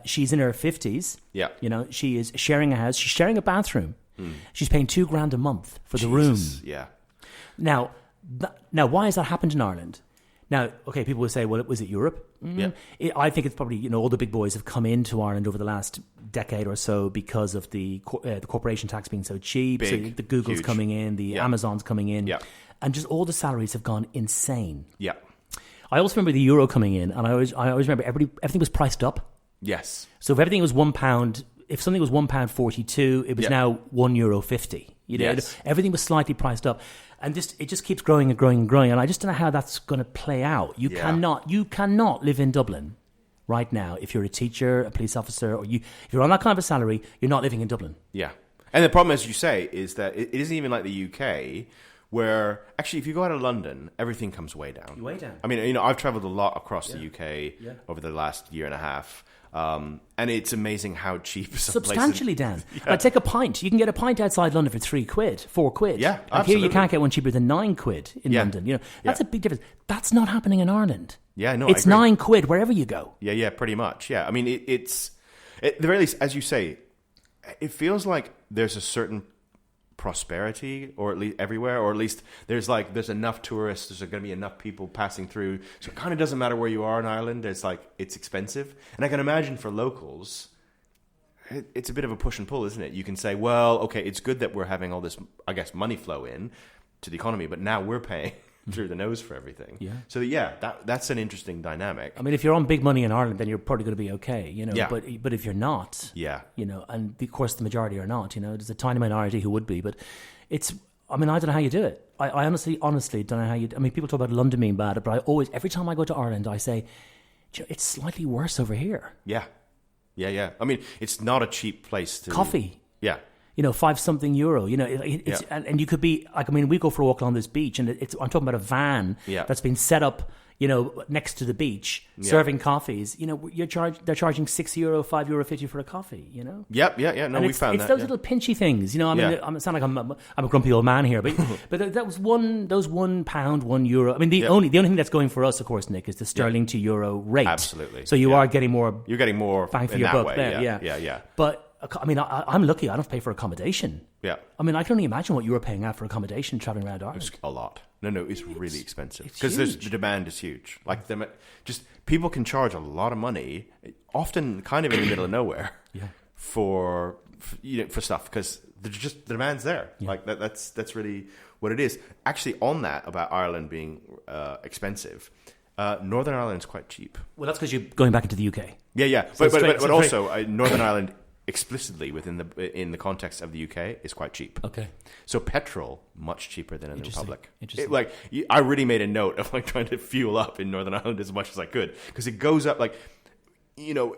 She's in her 50s. Yeah. She is sharing a house. She's sharing a bathroom. She's paying $2,000 a month for the room. Yeah. Now, why has that happened in Ireland? Now, okay, people will say, well, was it Europe? I think it's probably, all the big boys have come into Ireland over the last decade or so because of the corporation tax being so cheap. So the Google's huge. Coming in, the Amazon's coming in, and just all the salaries have gone insane. Yeah. I also remember the euro coming in, and I always remember everything was priced up. Yes. So if everything was £1, if something was £1.42, it was now €1.50. Everything was slightly priced up. And it just keeps growing and growing and growing. And I just don't know how that's going to play out. You cannot live in Dublin right now if you're a teacher, a police officer, or if you're on that kind of a salary, you're not living in Dublin. Yeah. And the problem, as you say, is that it isn't even like the UK where actually if you go out of London, everything comes way down. Way down. I mean, I've traveled a lot across the UK over the last year and a half. And it's amazing how cheap some substantially places. down. Like, take a pint. You can get a pint outside London for £3, £4. Yeah, and absolutely. here you can't get one cheaper than £9 in London. That's a big difference. That's not happening in Ireland. Yeah, no, it's £9 wherever you go. Yeah, pretty much. Yeah, I mean, it's at the very least, as you say, it feels like there's a certain prosperity, or at least everywhere, or at least there's enough tourists, there's going to be enough people passing through, so it kind of doesn't matter where you are in Ireland. It's expensive, and I can imagine for locals it's a bit of a push and pull, isn't it? You can say, well, okay, it's good that we're having all this, I guess, money flow in to the economy, but now we're paying through the nose for everything. Yeah. So that's an interesting dynamic. I mean, if you're on big money in Ireland, then you're probably going to be okay, Yeah. But if you're not, and of course the majority are not, there's a tiny minority who would be, but it's. I mean, I don't know how you do it. I honestly don't know how you. I mean, people talk about London being bad, but every time I go to Ireland, I say, it's slightly worse over here. Yeah. I mean, it's not a cheap place to coffee. Yeah. €5-something. And you could be like, I mean, we go for a walk along this beach, and I'm talking about a van that's been set up, next to the beach, serving coffees. They're charging €6, €5.50 for a coffee. Yep. No, and we found it's those little pinchy things. I mean, I sound like I'm a grumpy old man here, but that was those £1, €1. I mean, the only thing that's going for us, of course, Nick, is the sterling to euro rate. Absolutely. So you're getting more bang for your buck way. there. Yeah. But I mean, I'm lucky. I don't pay for accommodation. Yeah. I mean, I can only imagine what you were paying out for accommodation traveling around Ireland. It's a lot. No, it's really expensive because the demand is huge. Like just people can charge a lot of money, often kind of in the middle of nowhere, for stuff because the demand's there. Yeah. Like that's really what it is. Actually, on that about Ireland being expensive. Northern Ireland is quite cheap. Well, that's because you're going back into the UK. Yeah. So but also Northern Ireland explicitly in the context of the UK is quite cheap. Okay. So petrol much cheaper than in the Republic. Interesting. I really made a note of trying to fuel up in Northern Ireland as much as I could because it goes up you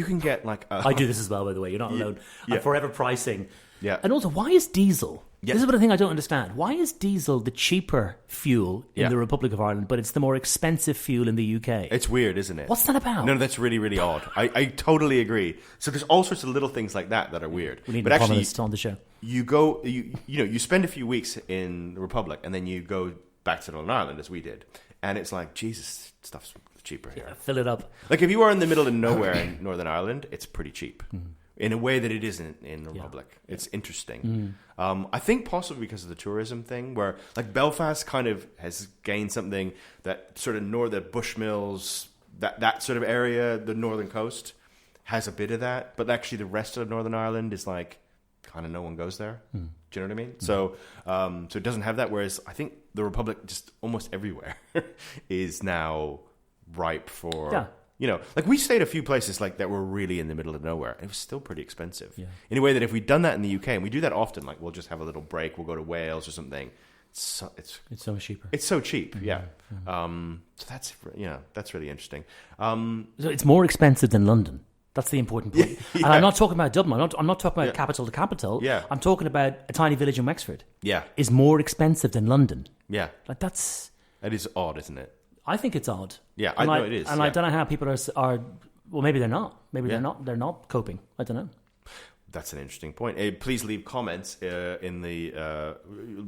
can get I do this as well, by the way. You're not alone. I'm forever pricing. Yeah. And also, why is diesel? This is what I think I don't understand. Why is diesel the cheaper fuel in the Republic of Ireland, but it's the more expensive fuel in the UK? It's weird, isn't it? What's that about? No, that's really, really odd. I totally agree. So there's all sorts of little things like that are weird. We need an economist on the show. You go, you spend a few weeks in the Republic, and then you go back to Northern Ireland, as we did, and it's like, Jesus, stuff's cheaper here. Yeah, fill it up. Like if you are in the middle of nowhere in Northern Ireland, it's pretty cheap. In a way that it isn't in the Republic. It's interesting. I think possibly because of the tourism thing, where Belfast kind of has gained something that sort of the Bushmills, that sort of area, the northern coast, has a bit of that. But actually the rest of Northern Ireland is kind of no one goes there. Do you know what I mean? So it doesn't have that, whereas I think the Republic just almost everywhere is now ripe for... Yeah. We stayed a few places that were really in the middle of nowhere. It was still pretty expensive. Yeah. In a way that if we'd done that in the UK, and we do that often, we'll just have a little break, we'll go to Wales or something. It's so much cheaper. It's so cheap, yeah. So that's really interesting. So it's more expensive than London. That's the important point. And I'm not talking about Dublin. I'm not talking about capital to capital. Yeah. I'm talking about a tiny village in Wexford. Yeah. Is more expensive than London. Yeah. That is odd, isn't it? I think it's odd. Yeah, I know it is. And I don't know how people are. Well, maybe they're not. Maybe they're not. They're not coping. I don't know. That's an interesting point. Please leave comments in the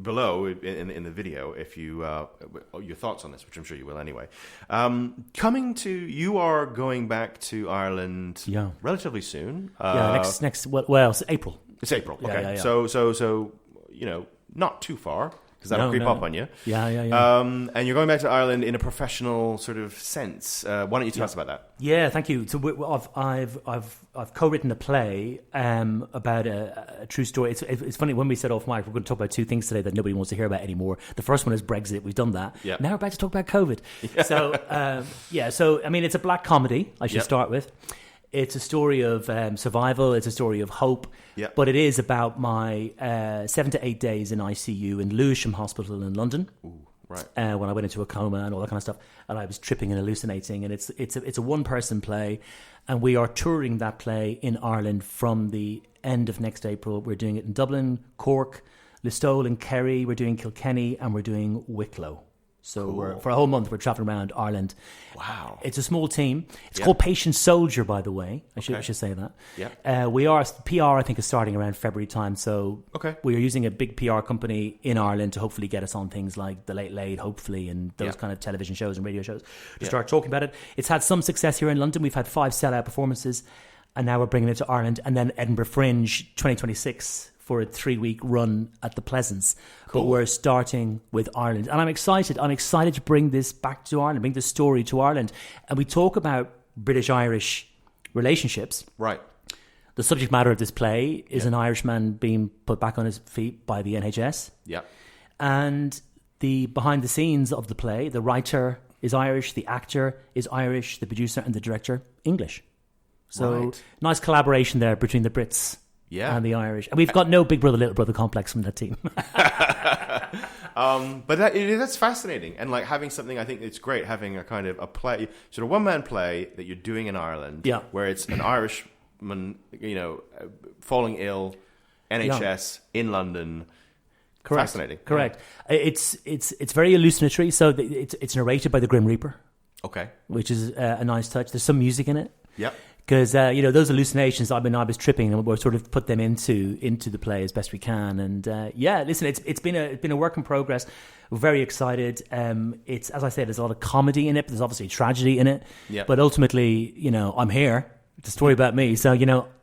below in the video if you your thoughts on this, which I'm sure you will anyway. You are going back to Ireland relatively soon. Next. Well, it's April. It's April. Okay, yeah. So not too far. Because that'll creep up on you. Yeah. And you're going back to Ireland in a professional sort of sense. Why don't you tell us about that? Yeah, thank you. So I've co-written a play about a true story. It's funny, when we set off mic, we're going to talk about two things today that nobody wants to hear about anymore. The first one is Brexit. We've done that. Yep. Now we're about to talk about COVID. So I mean, it's a black comedy, I should start with. It's a story of survival. It's a story of hope. Yep. But it is about my 7 to 8 days in ICU in Lewisham Hospital in London. Ooh, right. When I went into a coma and all that kind of stuff. And I was tripping and hallucinating. And it's a one-person play. And we are touring that play in Ireland from the end of next April. We're doing it in Dublin, Cork, Listowel and Kerry, we're doing Kilkenny, and we're doing Wicklow. So for a whole month, we're traveling around Ireland. Wow. It's a small team. It's called Patient Soldier, by the way. I should say that. Yeah. We are, PR, I think, is starting around February time. So we are using a big PR company in Ireland to hopefully get us on things like The Late Late, hopefully, and those kind of television shows and radio shows to start talking about it. It's had some success here in London. We've had 5 sellout performances, and now we're bringing it to Ireland. And then Edinburgh Fringe 2026 for a 3-week run at the Pleasance. But we're starting with Ireland. And I'm excited. I'm excited to bring this back to Ireland, bring this story to Ireland. And we talk about British-Irish relationships. Right. The subject matter of this play is an Irishman being put back on his feet by the NHS. Yeah. And the behind the scenes of the play, the writer is Irish, the actor is Irish, the producer and the director, English. So nice collaboration there between the Brits and the Irish. And we've got no big brother, little brother complex from that team. But that's fascinating. And like having something, I think it's great having a kind of a play, sort of one-man play that you're doing in Ireland, where it's an Irishman, falling ill, NHS in London. Correct. Fascinating. Correct. Yeah. It's very hallucinatory. So it's narrated by the Grim Reaper. Okay. Which is a nice touch. There's some music in it. Yep. Because those hallucinations, I was tripping, and we're sort of put them into the play as best we can. And listen, it's been a work in progress. We're very excited. It's, as I said, there's a lot of comedy in it, but there's obviously tragedy in it. Yep. But ultimately, I'm here. It's a story about me. So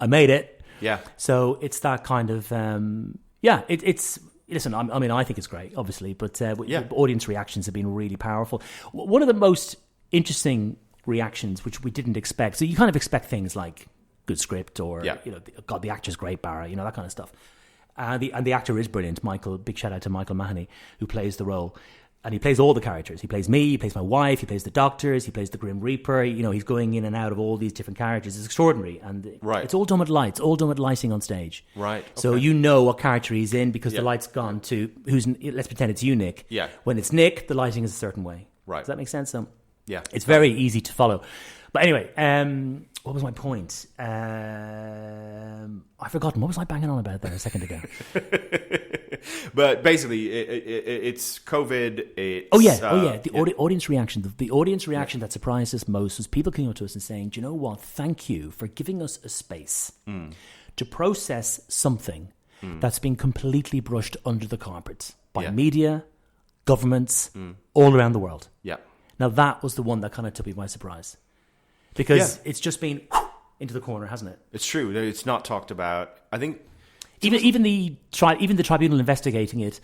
I made it. Yeah. So it's that kind of it's. Listen, I think it's great, obviously, but the audience reactions have been really powerful. One of the most interesting reactions, which we didn't expect. So you kind of expect things like good script or, God, the actor's great, Barra, that kind of stuff. And the actor is brilliant. Michael, big shout out to Michael Mahoney, who plays the role. And he plays all the characters. He plays me, he plays my wife, he plays the doctors, he plays the Grim Reaper. He's going in and out of all these different characters. It's extraordinary. And it's all done with lights, all done with lighting on stage. Right. Okay. So what character he's in because the light's gone to, let's pretend it's you, Nick. Yeah. When it's Nick, the lighting is a certain way. Right. Does that make sense? So, yeah. It's very easy to follow. But anyway, what was my point? I've forgotten. What was I banging on about there a second ago? But basically, it's COVID. It's, The audience reaction. The audience reaction that surprised us most was people coming up to us and saying, "Do you know what? Thank you for giving us a space to process something that's been completely brushed under the carpet by media, governments, all around the world." Yeah. Now that was the one that kind of took me by surprise, because it's just been into the corner, hasn't it? It's true. It's not talked about. I think even the tribunal investigating it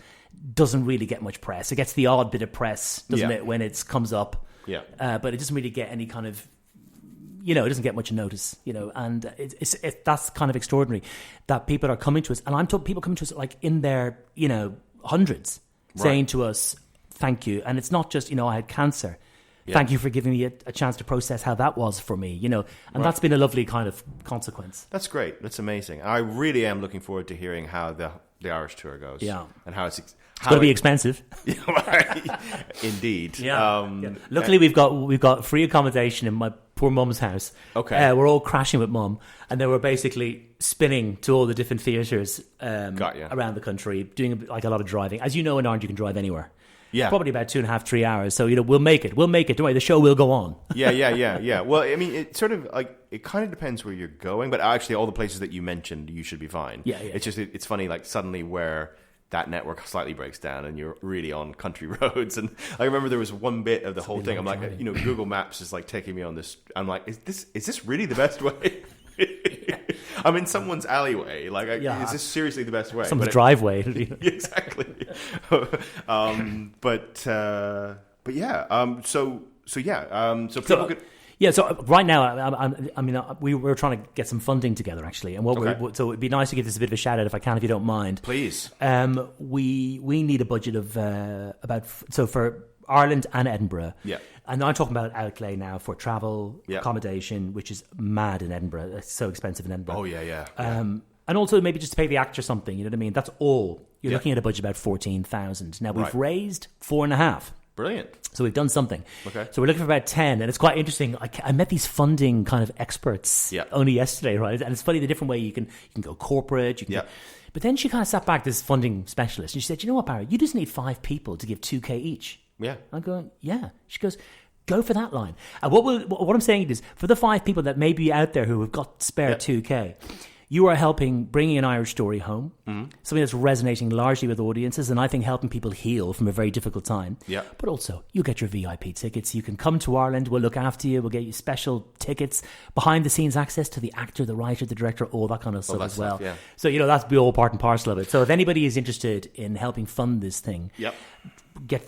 doesn't really get much press. It gets the odd bit of press, doesn't it, when it comes up? Yeah. But it doesn't really get any kind of, it doesn't get much notice, and that's kind of extraordinary that people are coming to us, and I'm talking people coming to us like in their, hundreds, saying to us, "Thank you," and it's not just I had cancer. Yeah. Thank you for giving me a chance to process how that was for me, and that's been a lovely kind of consequence. That's great. That's amazing. I really am looking forward to hearing how the Irish tour goes. Yeah, and how it's going to be expensive. Indeed. Yeah. Luckily, we've got free accommodation in my poor mum's house. Okay, we're all crashing with mum, and then we're basically spinning to all the different theatres around the country, doing like a lot of driving. As you know, in Ireland, you can drive anywhere. Yeah, probably about 2.5, 3 hours. So we'll make it. Don't worry, the show will go on. Yeah. Well, I mean, it sort of like it kind of depends where you're going, but actually, all the places that you mentioned, you should be fine. Yeah. It's just it's funny, like suddenly where that network slightly breaks down and you're really on country roads. And I remember there was one bit of the whole thing. I'm like, Google Maps is like taking me on this. I'm like, is this really the best way? I'm in someone's alleyway. Like, is this seriously the best way? Someone's driveway. Exactly. But yeah. So people could. Yeah, so right now, we were trying to get some funding together, actually, and so it'd be nice to give this a bit of a shout out if I can, if you don't mind. Please. We need a budget of for Ireland and Edinburgh. Yeah. And I'm talking about outlay now for travel, accommodation, which is mad in Edinburgh. It's so expensive in Edinburgh. Oh yeah. And also maybe just to pay the actor something. You know what I mean? That's all. You're looking at a budget about 14,000. Now we've raised 4.5. Brilliant. So we've done something. Okay. So we're looking for about 10, and it's quite interesting. I met these funding kind of experts only yesterday, right? And it's funny the different way you can go corporate. But But then she kind of sat back, this funding specialist, and she said, you know what, Barry, you just need 5 people to give 2K each. Yeah. I'm going, yeah. She goes, go for that line. And what I'm saying is, for the 5 people that may be out there who have got spare 2K, you are helping bringing an Irish story home, something that's resonating largely with audiences, and I think helping people heal from a very difficult time. Yeah. But also, you get your VIP tickets. You can come to Ireland. We'll look after you. We'll get you special tickets, behind the scenes access to the actor, the writer, the director, all that kind of stuff as well. Yeah. So, that's be all part and parcel of it. So if anybody is interested in helping fund this thing, get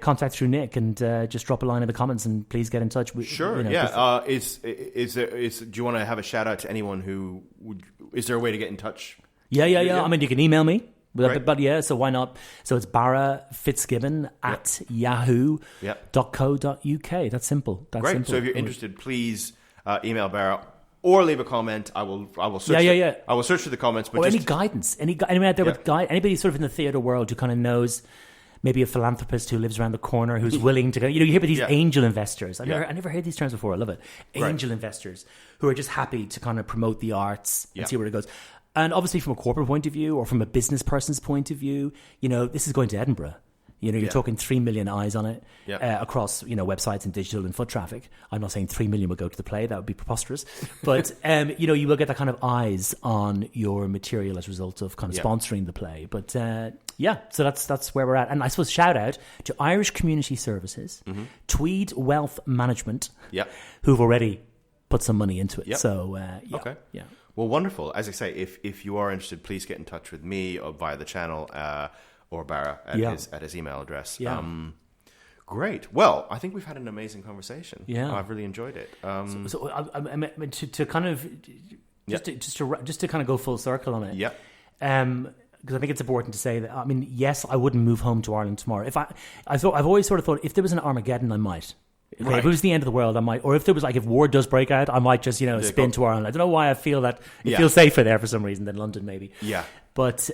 contact through Nick, and just drop a line in the comments, and please get in touch. Sure. Do you want to have a shout out to anyone who would? Is there a way to get in touch? Yeah. I mean, you can email me. Right. But yeah, so why not? So it's Barra Fitzgibbon at yahoo.co.uk. That's simple. Great. Simple. So if you're interested, please email Barra or leave a comment. I will search. Yeah. I will search for the comments. But any guidance, anyone out there with anybody sort of in the theatre world who kind of knows. Maybe a philanthropist who lives around the corner who's willing to go. You hear about these angel investors. I never heard these terms before. I love it. Angel investors who are just happy to kind of promote the arts and see where it goes. And obviously, from a corporate point of view or from a business person's point of view, this is going to Edinburgh. You're talking 3 million eyes on it across, websites and digital and foot traffic. I'm not saying 3 million will go to the play. That would be preposterous. But, you will get that kind of eyes on your material as a result of kind of sponsoring the play. But, so that's where we're at. And I suppose shout out to Irish Community Services, Tweed Wealth Management, who've already put some money into it. Yep. So, okay. Yeah. Well, wonderful. As I say, if you are interested, please get in touch with me or via the channel, or Barra at his email address. Yeah. Great. Well, I think we've had an amazing conversation. Yeah, I've really enjoyed it. So I mean, to kind of just to kind of go full circle on it. Yeah. Because I think it's important to say that. I mean, yes, I wouldn't move home to Ireland tomorrow. I've always sort of thought if there was an Armageddon, I might. Okay, right. If it was the end of the world, I might. Or if there was if war does break out, I might just spin to Ireland. I don't know why I feel that it feels safer there for some reason than London, maybe. Yeah. But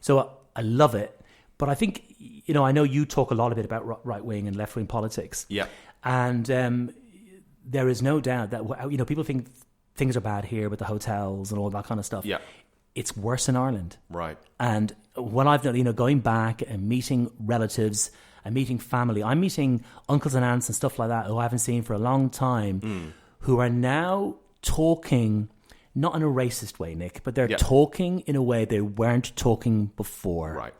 so. I love it, but I think I know you talk a lot about right wing and left wing politics. Yeah, and there is no doubt that people think things are bad here with the hotels and all that kind of stuff. Yeah, it's worse in Ireland. Right. And when I've done, going back and meeting relatives and meeting family, I'm meeting uncles and aunts and stuff like that who I haven't seen for a long time, who are now talking. Not in a racist way, Nick, but they're talking in a way they weren't talking before. Right.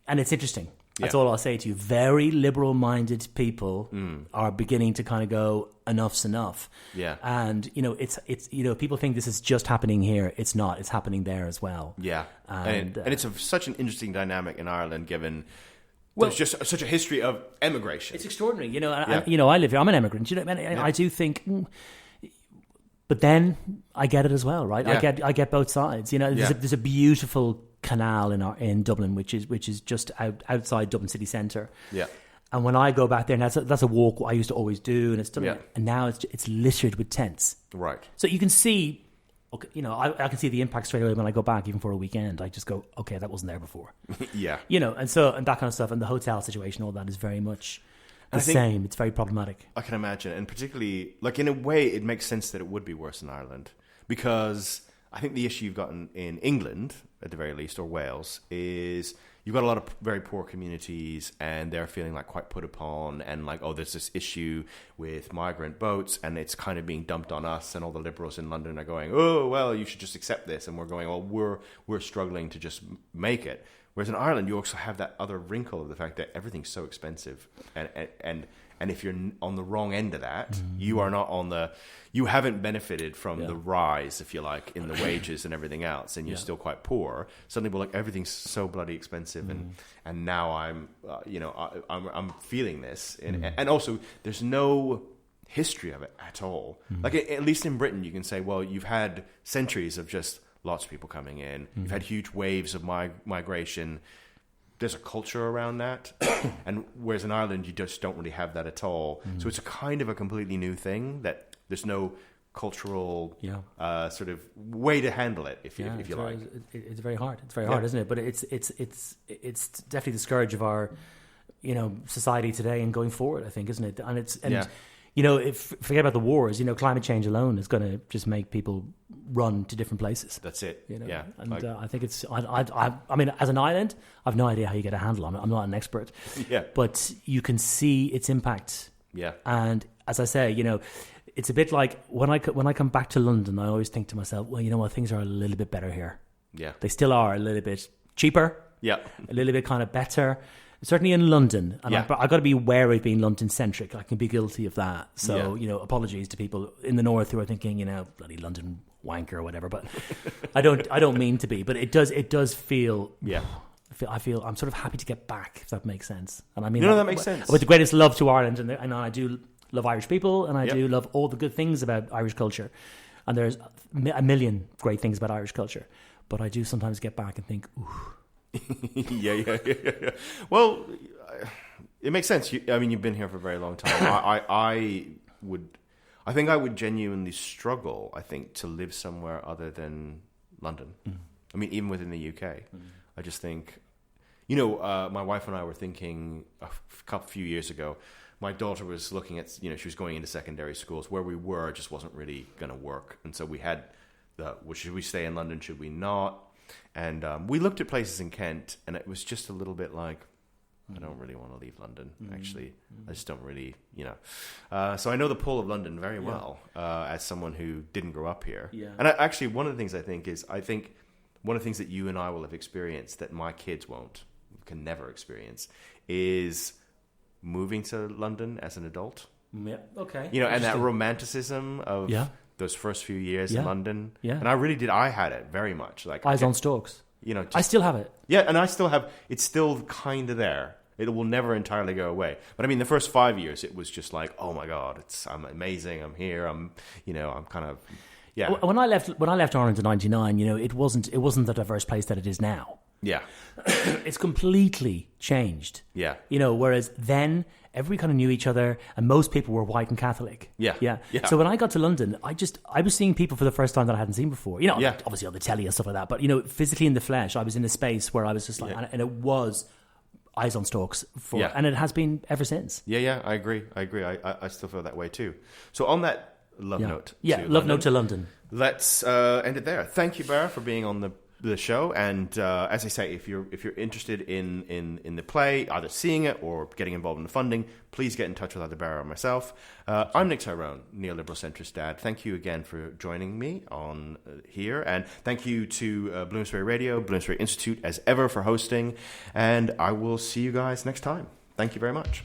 And it's interesting. That's all I'll say to you. Very liberal-minded people are beginning to kind of go, enough's enough. Yeah. And it's people think this is just happening here. It's not. It's happening there as well. Yeah. And it's such an interesting dynamic in Ireland, given. There's just such a history of emigration. It's extraordinary. I live here. I'm an immigrant. I do think. But then I get it as well, right? Yeah. I get both sides. There's a beautiful canal in Dublin, which is just outside Dublin city centre. Yeah. And when I go back there, and that's a walk I used to always do, and and now it's littered with tents. Right. So you can see, okay, I can see the impact straight away when I go back, even for a weekend. I just go, okay, that wasn't there before. Yeah. And that kind of stuff, and the hotel situation, all that is very much. The same. It's very problematic. I can imagine. And particularly, in a way, it makes sense that it would be worse in Ireland. Because I think the issue you've got in England, at the very least, or Wales, is you've got a lot of very poor communities and they're feeling quite put upon and there's this issue with migrant boats and it's kind of being dumped on us, and all the liberals in London are going, oh, well, you should just accept this. And we're going, well, we're struggling to just make it. Whereas in Ireland, you also have that other wrinkle of the fact that everything's so expensive, and if you're on the wrong end of that, you are not you haven't benefited from the rise, if you like, in the wages and everything else, and you're still quite poor. Suddenly, we're everything's so bloody expensive, and now I'm feeling this, and also there's no history of it at all. At least in Britain, you can say, well, you've had centuries of just. Lots of people coming in. You've had huge waves of migration. There's a culture around that. And whereas in Ireland, you just don't really have that at all. So it's a kind of a completely new thing that there's no cultural sort of way to handle it, if you like. It's very hard. It's very hard, isn't it? But it's definitely the scourge of our society today and going forward, I think, isn't it? And forget about the wars. Climate change alone is going to just make people run to different places. That's it. Yeah, and I think it's. I mean, as an island, I've no idea how you get a handle on it. I'm not an expert. Yeah, but you can see its impact. Yeah, and as I say, it's a bit like when I come back to London, I always think to myself, well, you know what, things are a little bit better here. Yeah, they still are a little bit cheaper. Yeah, a little bit kind of better. Certainly in London, and I've got to be wary of being London-centric. I can be guilty of that. So, apologies to people in the north who are thinking, bloody London wanker or whatever. But I don't mean to be. But it does feel. Yeah. I feel I'm sort of happy to get back, if that makes sense. And I mean, that makes sense. With the greatest love to Ireland, and I do love Irish people, and I do love all the good things about Irish culture. And there's a million great things about Irish culture. But I do sometimes get back and think, ooh. Yeah. Well, it makes sense. You've been here for a very long time. I think I would genuinely struggle, I think, to live somewhere other than London. I mean, even within the UK. I just think, my wife and I were thinking a few years ago, my daughter was looking at, she was going into secondary schools. Where we were just wasn't really going to work. And so we had should we stay in London? Should we not? And we looked at places in Kent, and it was just a little bit like, I don't really want to leave London, actually. I just don't really, So I know the pull of London very well as someone who didn't grow up here. Yeah. And actually, one of the things I think one of the things that you and I will have experienced that my kids can never experience, is moving to London as an adult. Yeah, okay. And that romanticism of... those first few years in London. Yeah. And I had it very much. Like Eyes on stalks. I still have it. Yeah, and I still have, it's still kind of there. It will never entirely go away. But I mean, the first 5 years, it was just like, oh my God, I'm amazing. I'm here. I'm kind of, yeah. When I left Ireland in '99, it wasn't the diverse place that it is now. Yeah. It's completely changed. Yeah. Whereas then everybody kind of knew each other, and most people were white and Catholic. Yeah. So when I got to London, I was seeing people for the first time that I hadn't seen before. Obviously on the telly and stuff like that, but physically in the flesh, I was in a space where I was just like, and it was eyes on stalks and it has been ever since. Yeah. I agree. I still feel that way too. So on that love note, note to London. Let's end it there. Thank you, Barra, for being on the show, and as I say, if you're interested in the play, either seeing it or getting involved in the funding, please get in touch with either Barra or myself. I'm Nick Tyrone, neoliberal centrist dad. Thank you again for joining me on here, and thank you to Bloomsbury Radio, Bloomsbury Institute as ever for hosting, and I will see you guys next time. Thank you very much.